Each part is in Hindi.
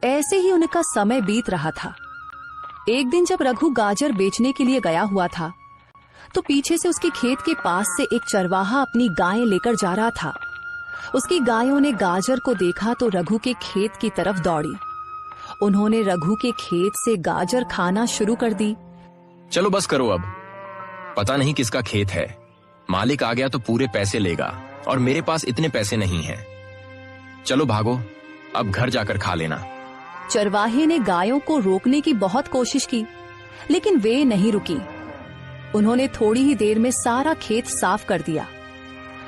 ऐसे ही उनका समय बीत रहा था। एक दिन जब रघु गाजर बेचने के लिए गया हुआ था तो पीछे से उसके खेत के पास से एक चरवाहा अपनी गायें लेकर जा रहा था। उसकी गायों ने गाजर को देखा तो रघु के खेत की तरफ दौड़ी। उन्होंने रघु के खेत से गाजर खाना शुरू कर दी। चलो बस करो अब, पता नहीं किसका खेत है, मालिक आ गया तो पूरे पैसे लेगा और मेरे पास इतने पैसे नहीं हैं। चलो भागो, अब घर जाकर खा लेना। चरवाहे ने गायों को रोकने की बहुत कोशिश की, लेकिन वे नहीं रुकी। उन्होंने थोड़ी ही देर में सारा खेत साफ कर दिया।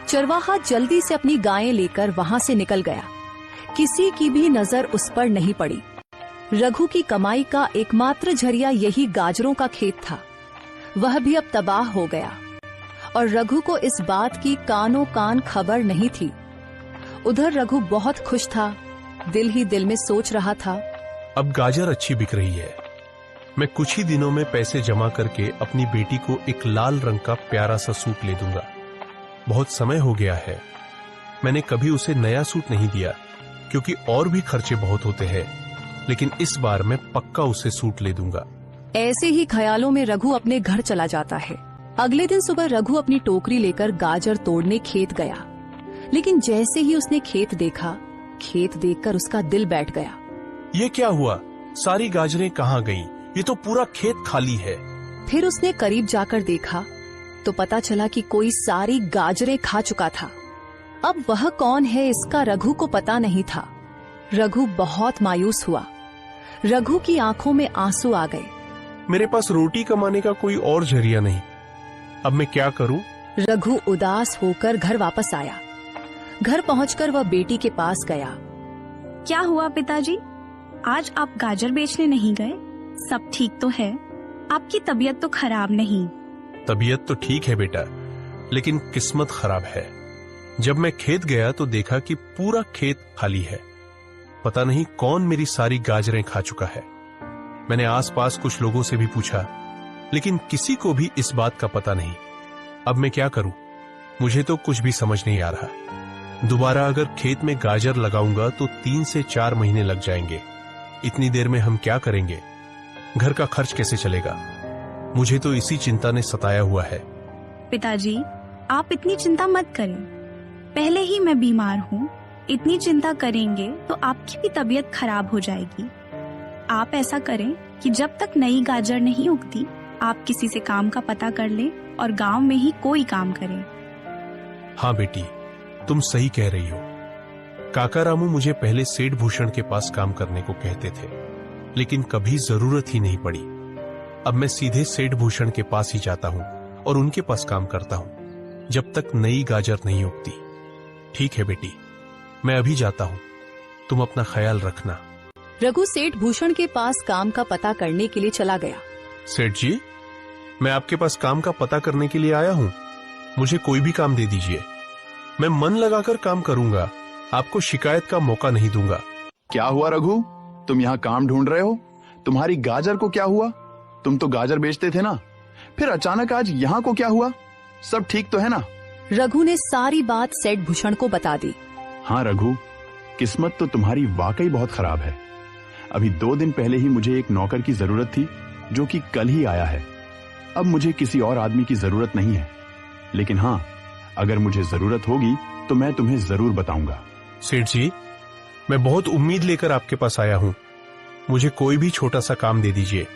चरवाहा जल्दी से अपनी गायें लेकर वहां से निकल गया। किसी की भी नजर उस पर नहीं पड़ी। रघु की कमाई का एकमात्र जरिया यही गाजरों का खेत था। वह भी अब तबाह हो गया और रघु को इस बात की कानों कान खबर नहीं थी। उधर रघु बहुत खुश था, दिल ही दिल में सोच रहा था, अब गाजर अच्छी बिक रही है। मैं कुछ ही दिनों में पैसे जमा करके अपनी बेटी को एक लाल रंग का प्यारा सा सूट ले दूंगा। बहुत समय हो गया है, मैंने कभी उसे नया सूट नहीं दिया क्योंकि और भी खर्चे बहुत होते हैं, लेकिन इस बार मैं पक्का उसे सूट ले दूंगा। ऐसे ही ख्यालों में रघु अपने घर चला जाता है। अगले दिन सुबह रघु अपनी टोकरी लेकर गाजर तोड़ने खेत गया, लेकिन जैसे ही उसने खेत देखा, खेत देखकर उसका दिल बैठ गया। ये क्या हुआ? सारी गाजरें कहाँ गईं? ये तो पूरा खेत खाली है। फिर उसने करीब जाकर देखा तो पता चला कि कोई सारी गाजरें खा चुका था। अब वह कौन है इसका रघु को पता नहीं था। रघु बहुत मायूस हुआ। रघु की आंखों में आंसू आ गए। मेरे पास रोटी कमाने का कोई और जरिया नहीं, अब मैं क्या करूं? रघु उदास होकर घर वापस आया। घर पहुंचकर वह बेटी के पास गया। क्या हुआ पिताजी, आज आप गाजर बेचने नहीं गए? सब ठीक तो है? आपकी तबीयत तो खराब नहीं? तबीयत तो ठीक है बेटा, लेकिन किस्मत खराब है। जब मैं खेत गया तो देखा कि पूरा खेत खाली है। पता नहीं कौन मेरी सारी गाजरें खा चुका है। मैंने आसपास कुछ लोगों से भी पूछा, लेकिन किसी को भी इस बात का पता नहीं। अब मैं क्या करूं? मुझे तो कुछ भी समझ नहीं आ रहा। दोबारा अगर खेत में गाजर लगाऊंगा तो 3 से 4 महीने लग जाएंगे। इतनी देर में हम क्या करेंगे? घर का खर्च कैसे चलेगा? मुझे तो इसी चिंता ने सताया हुआ है। पिताजी, आप इतनी चिंता मत करें। पहले ही मैं बीमार हूँ, इतनी चिंता करेंगे तो आपकी भी तबीयत खराब हो जाएगी। आप ऐसा करें कि जब तक नई गाजर नहीं उगती, आप किसी से काम का पता कर लें और गांव में ही कोई काम करें। हाँ बेटी, तुम सही कह रही हो। काका रामू मुझे पहले सेठ भूषण के पास काम करने को कहते थे, लेकिन कभी जरूरत ही नहीं पड़ी। अब मैं सीधे सेठ भूषण के पास ही जाता हूँ और उनके पास काम करता हूँ जब तक नई गाजर नहीं उगती। ठीक है बेटी, मैं अभी जाता हूँ, तुम अपना ख्याल रखना। रघु सेठ भूषण के पास काम का पता करने के लिए चला गया। सेठ जी, मैं आपके पास काम का पता करने के लिए आया हूँ। मुझे कोई भी काम दे दीजिए, मैं मन लगाकर काम करूंगा। आपको शिकायत का मौका नहीं दूंगा। क्या हुआ रघु, तुम यहाँ काम ढूंढ रहे हो? तुम्हारी गाजर को क्या हुआ? तुम तो गाजर बेचते थे ना, फिर अचानक आज यहाँ को क्या हुआ? सब ठीक तो है ना? रघु ने सारी बात सेठ भूषण को बता दी। हाँ रघु, किस्मत तो तुम्हारी वाकई बहुत खराब है। अभी 2 दिन पहले ही मुझे एक नौकर की जरूरत थी, जो कि कल ही आया है। अब मुझे किसी और आदमी की जरूरत नहीं है, लेकिन हाँ, अगर मुझे जरूरत होगी तो मैं तुम्हें जरूर बताऊंगा। सेठ जी, मैं बहुत उम्मीद लेकर आपके पास आया हूँ। मुझे कोई भी छोटा सा काम दे दीजिए।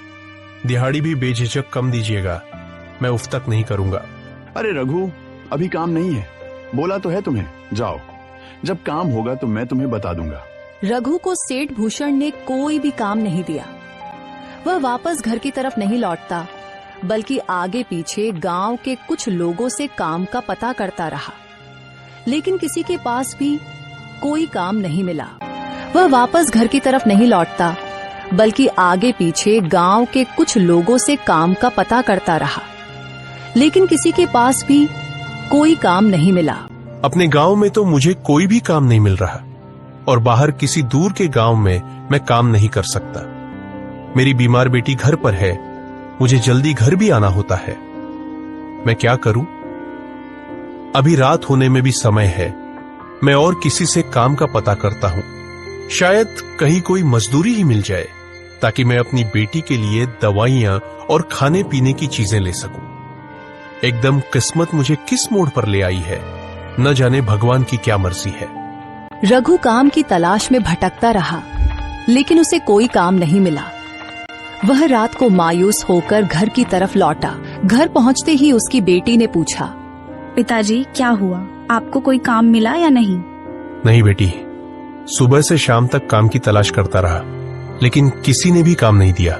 दिहाड़ी भी बेझिझक कम दीजिएगा, मैं उफ तक नहीं करूंगा। अरे रघु, अभी काम नहीं है, बोला तो है तुम्हें। जाओ, जब काम होगा तो मैं तुम्हें बता दूंगा। रघु को सेठ भूषण ने कोई भी काम नहीं दिया। वह वापस घर की तरफ नहीं लौटता, बल्कि आगे पीछे गांव के कुछ लोगों से काम का पता करता रहा, लेकिन किसी के पास भी कोई काम नहीं मिला। वह वापस घर की तरफ नहीं लौटता, बल्कि आगे पीछे गांव के कुछ लोगों से काम का पता करता रहा, लेकिन किसी के पास भी कोई काम नहीं मिला। अपने गांव में तो मुझे कोई भी काम नहीं मिल रहा और बाहर किसी दूर के गांव में मैं काम नहीं कर सकता। मेरी बीमार बेटी घर पर है, मुझे जल्दी घर भी आना होता है। मैं क्या करूं? अभी रात होने में भी समय है। मैं और किसी से काम का पता करता हूं, शायद कहीं कोई मजदूरी ही मिल जाए ताकि मैं अपनी बेटी के लिए दवाइयां और खाने पीने की चीजें ले सकूं। एकदम किस्मत मुझे किस मोड़ पर ले आई है, न जाने भगवान की क्या मर्जी है। रघु काम की तलाश में भटकता रहा, लेकिन उसे कोई काम नहीं मिला। वह रात को मायूस होकर घर की तरफ लौटा। घर पहुंचते ही उसकी बेटी ने पूछा, पिताजी क्या हुआ, आपको कोई काम मिला या नहीं? नहीं बेटी, सुबह से शाम तक काम की तलाश करता रहा, लेकिन किसी ने भी काम नहीं दिया।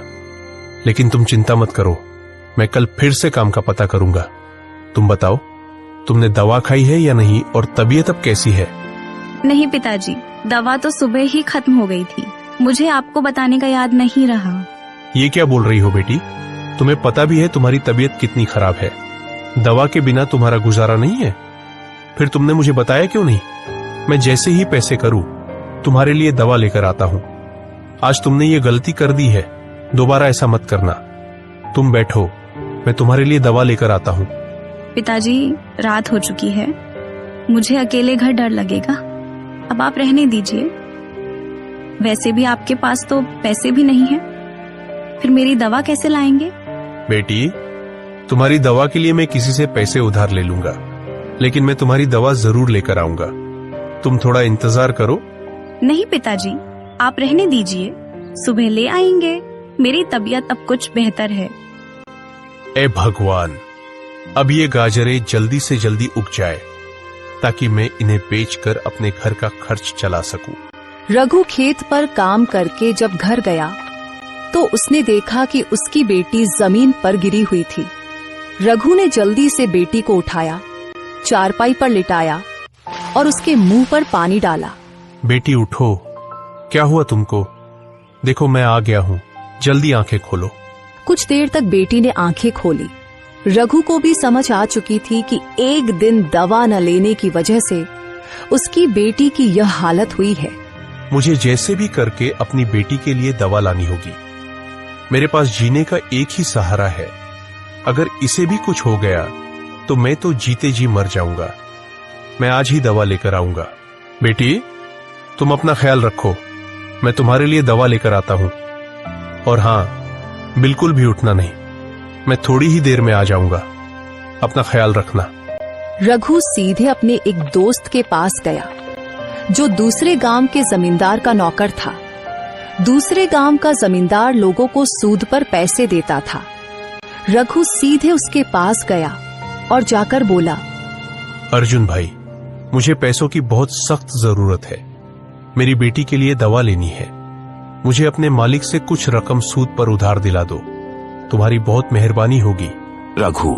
लेकिन तुम चिंता मत करो, मैं कल फिर से काम का पता करूंगा। तुम बताओ, तुमने दवा खाई है या नहीं, और तबीयत अब कैसी है? नहीं पिताजी, दवा तो सुबह ही खत्म हो गई थी। मुझे आपको बताने का याद नहीं रहा। ये क्या बोल रही हो बेटी? तुम्हें पता भी है तुम्हारी तबीयत कितनी खराब है। दवा के बिना तुम्हारा गुजारा नहीं है। फिर तुमने मुझे बताया क्यों नहीं? मैं जैसे ही पैसे करूं तुम्हारे लिए दवा लेकर आता हूं। आज तुमने ये गलती कर दी है, दोबारा ऐसा मत करना। तुम बैठो, मैं तुम्हारे लिए दवा लेकर आता हूं। पिताजी रात हो चुकी है, मुझे अकेले घर डर लगेगा। अब आप रहने दीजिए। वैसे भी आपके पास तो पैसे भी नहीं है, फिर मेरी दवा कैसे लाएंगे? बेटी, तुम्हारी दवा के लिए मैं किसी से पैसे उधार ले लूंगा, लेकिन मैं तुम्हारी दवा जरूर लेकर आऊंगा। तुम थोड़ा इंतजार करो। नहीं पिताजी, आप रहने दीजिए, सुबह ले आएंगे। मेरी तबीयत अब कुछ बेहतर है। ए भगवान, अब ये गाजरें जल्दी से जल्दी उग जाए ताकि मैं इन्हें बेचकर अपने घर का खर्च चला सकूं। रघु खेत पर काम करके जब घर गया तो उसने देखा कि उसकी बेटी जमीन पर गिरी हुई थी। रघु ने जल्दी से बेटी को उठाया, चारपाई पर लिटाया और उसके मुंह पर पानी डाला। बेटी उठो, क्या हुआ तुमको? देखो मैं आ गया हूं, जल्दी आंखें खोलो। कुछ देर तक बेटी ने आंखें खोली। रघु को भी समझ आ चुकी थी कि एक दिन दवा न लेने की वजह से उसकी बेटी की यह हालत हुई है। मुझे जैसे भी करके अपनी बेटी के लिए दवा लानी होगी। मेरे पास जीने का एक ही सहारा है। अगर इसे भी कुछ हो गया तो मैं तो जीते जी मर जाऊंगा। मैं आज ही दवा लेकर आऊंगा। बेटी, तुम अपना ख्याल रखो, मैं तुम्हारे लिए दवा लेकर आता हूं। और हां, बिल्कुल भी उठना नहीं, मैं थोड़ी ही देर में आ जाऊंगा। अपना ख्याल रखना। रघु सीधे अपने एक दोस्त के पास गया जो दूसरे गांव के जमींदार का नौकर था। दूसरे गांव का जमींदार लोगों को सूद पर पैसे देता था। रघु सीधे उसके पास गया और जाकर बोला, अर्जुन भाई, मुझे पैसों की बहुत सख्त जरूरत है। मेरी बेटी के लिए दवा लेनी है। मुझे अपने मालिक से कुछ रकम सूद पर उधार दिला दो। तुम्हारी बहुत मेहरबानी होगी। रघु,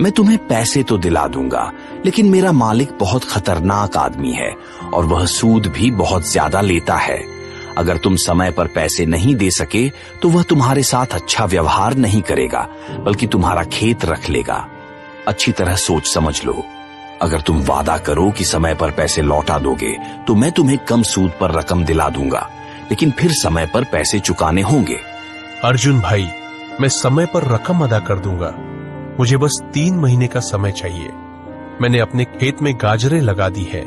मैं तुम्हें पैसे तो दिला दूंगा, लेकिन मेरा मालिक बहुत खतरनाक आदमी है और वह सूद भी बहुत ज्यादा लेता है। अगर तुम समय पर पैसे नहीं दे सके तो वह तुम्हारे साथ अच्छा व्यवहार नहीं करेगा, बल्कि तुम्हारा खेत रख लेगा। अच्छी तरह सोच समझ लो। अगर तुम वादा करो कि समय पर पैसे लौटा दोगे तो मैं तुम्हें कम सूद पर रकम दिला दूंगा, लेकिन फिर समय पर पैसे चुकाने होंगे। अर्जुन भाई, मैं समय पर रकम अदा कर दूंगा। मुझे बस 3 महीने का समय चाहिए। मैंने अपने खेत में गाजरें लगा दी है।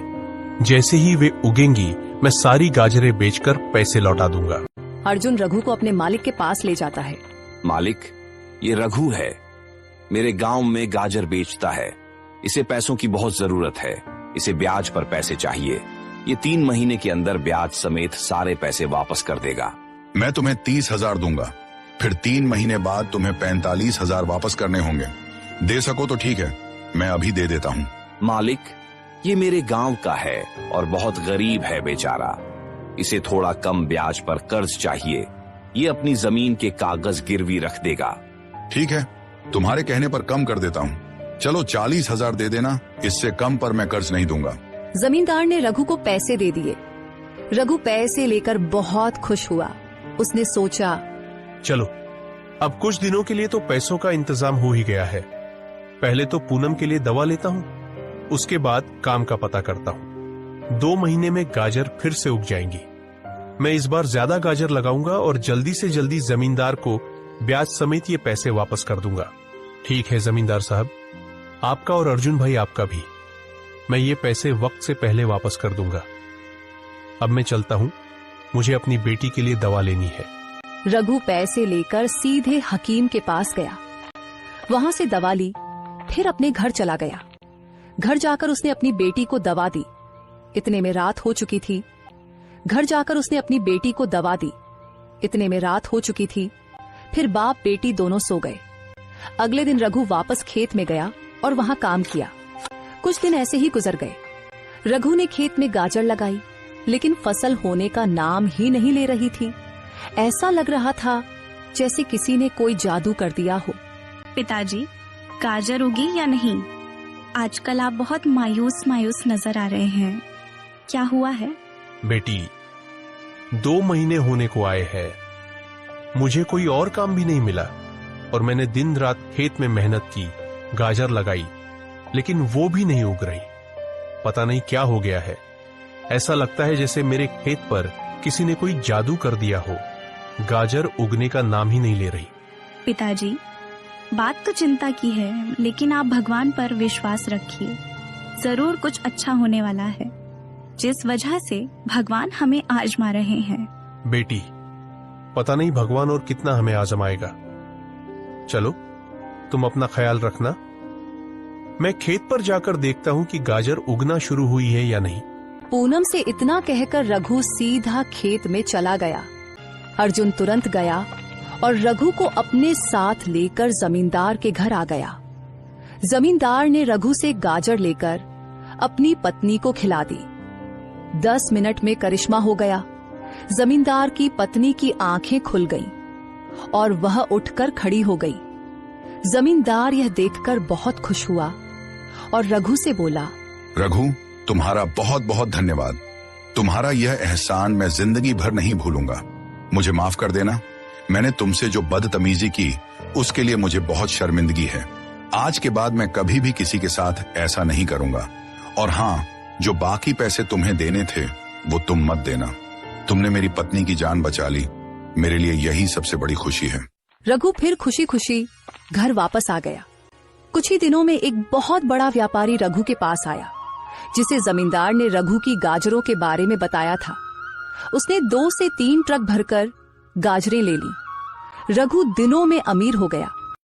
जैसे ही वे उगेंगी मैं सारी गाजरें बेचकर पैसे लौटा दूंगा। अर्जुन रघु को अपने मालिक के पास ले जाता है। मालिक, ये रघु है, मेरे गांव में गाजर बेचता है। इसे पैसों की बहुत जरूरत है। इसे ब्याज पर पैसे चाहिए। ये 3 महीने के अंदर ब्याज समेत सारे पैसे वापस कर देगा। मैं तुम्हें 30,000 दूंगा, फिर 3 महीने बाद तुम्हें 45,000 वापस करने होंगे। दे सको तो ठीक है, मैं अभी दे देता हूँ। मालिक, ये मेरे गांव का है और बहुत गरीब है बेचारा। इसे थोड़ा कम ब्याज पर कर्ज चाहिए। ये अपनी जमीन के कागज गिरवी रख देगा। ठीक है, तुम्हारे कहने पर कम कर देता हूँ। चलो 40,000 दे देना, इससे कम पर मैं कर्ज नहीं दूंगा। जमींदार ने रघु को पैसे दे दिए। रघु पैसे लेकर बहुत खुश हुआ। उसने सोचा, चलो, अब कुछ दिनों के लिए तो पैसों का इंतजाम हो ही गया है। पहले तो पूनम के लिए दवा लेता हूँ, उसके बाद काम का पता करता हूँ। 2 महीने में गाजर फिर से उग जाएंगी। मैं इस बार ज्यादा गाजर लगाऊंगा और जल्दी से जल्दी जमींदार को ब्याज समेत ये पैसे वापस कर दूंगा। ठीक है जमींदार साहब, आपका और अर्जुन भाई आपका भी। मैं ये पैसे वक्त से पहले वापस कर दूंगा। अब मैं चलता हूं। मुझे अपनी बेटी के लिए दवा लेनी है। रघु पैसे लेकर सीधे हकीम के पास गया, वहां से दवा ली, फिर अपने घर चला गया। घर जाकर उसने अपनी बेटी को दवा दी। इतने में रात हो चुकी थी। घर जाकर उसने अपनी बेटी को दवा दी। इतने में रात हो चुकी थी। फिर बाप बेटी दोनों सो गए। अगले दिन रघु वापस खेत में गया और वहां काम किया। कुछ दिन ऐसे ही गुजर गए। रघु ने खेत में गाजर लगाई, लेकिन फसल होने का नाम ही नहीं ले रही थी। ऐसा लग रहा था जैसे किसी ने कोई जादू कर दिया हो। पिताजी, गाजर उगी या नहीं? आजकल आप बहुत मायूस मायूस नजर आ रहे हैं, क्या हुआ है? बेटी, 2 महीने होने को आए हैं। मुझे कोई और काम भी नहीं मिला और मैंने दिन रात खेत में मेहनत की, गाजर लगाई, लेकिन वो भी नहीं उग रही। पता नहीं क्या हो गया है। ऐसा लगता है जैसे मेरे खेत पर किसी ने कोई जादू कर दिया हो। गाजर उगने का नाम ही नहीं ले रही। पिताजी, बात तो चिंता की है, लेकिन आप भगवान पर विश्वास रखिए। जरूर कुछ अच्छा होने वाला है, जिस वजह से भगवान हमें आजमा रहे हैं। बेटी, पता नहीं भगवान और कितना हमें आजमाएगा। चलो, तुम अपना ख्याल रखना। मैं खेत पर जाकर देखता हूं कि गाजर उगना शुरू हुई है या नहीं। पूनम से इतना कहकर रघु सीधा खेत में चला गया। अर्जुन तुरंत गया और रघु को अपने साथ लेकर जमींदार के घर आ गया। जमींदार ने रघु से गाजर लेकर अपनी पत्नी को खिला दी। 10 मिनट में करिश्मा हो गया। जमींदार की पत्नी की आंखें खुल गईं और वह उठकर खड़ी हो गई। जमींदार यह देखकर बहुत खुश हुआ और रघु से बोला, रघु, तुम्हारा बहुत बहुत धन्यवाद। तुम्हारा यह एहसान मैं जिंदगी भर नहीं भूलूंगा। मुझे माफ कर देना। मैंने तुमसे जो बदतमीजी की उसके लिए मुझे बहुत शर्मिंदगी है। आज के बाद मैं कभी भी किसी के साथ ऐसा नहीं करूंगा। और हाँ, जो बाकी पैसे तुम्हें देने थे वो तुम मत देना। तुमने मेरी पत्नी की जान बचा ली। मेरे लिए यही सबसे बड़ी खुशी है। रघु फिर खुशी खुशी घर वापस आ गया। कुछ ही दिनों में एक बहुत बड़ा व्यापारी रघु के पास आया, जिसे जमींदार ने रघु की गाजरों के बारे में बताया था। उसने 2 से 3 ट्रक भरकर गाजरें ले ली। रघु दिनों में अमीर हो गया।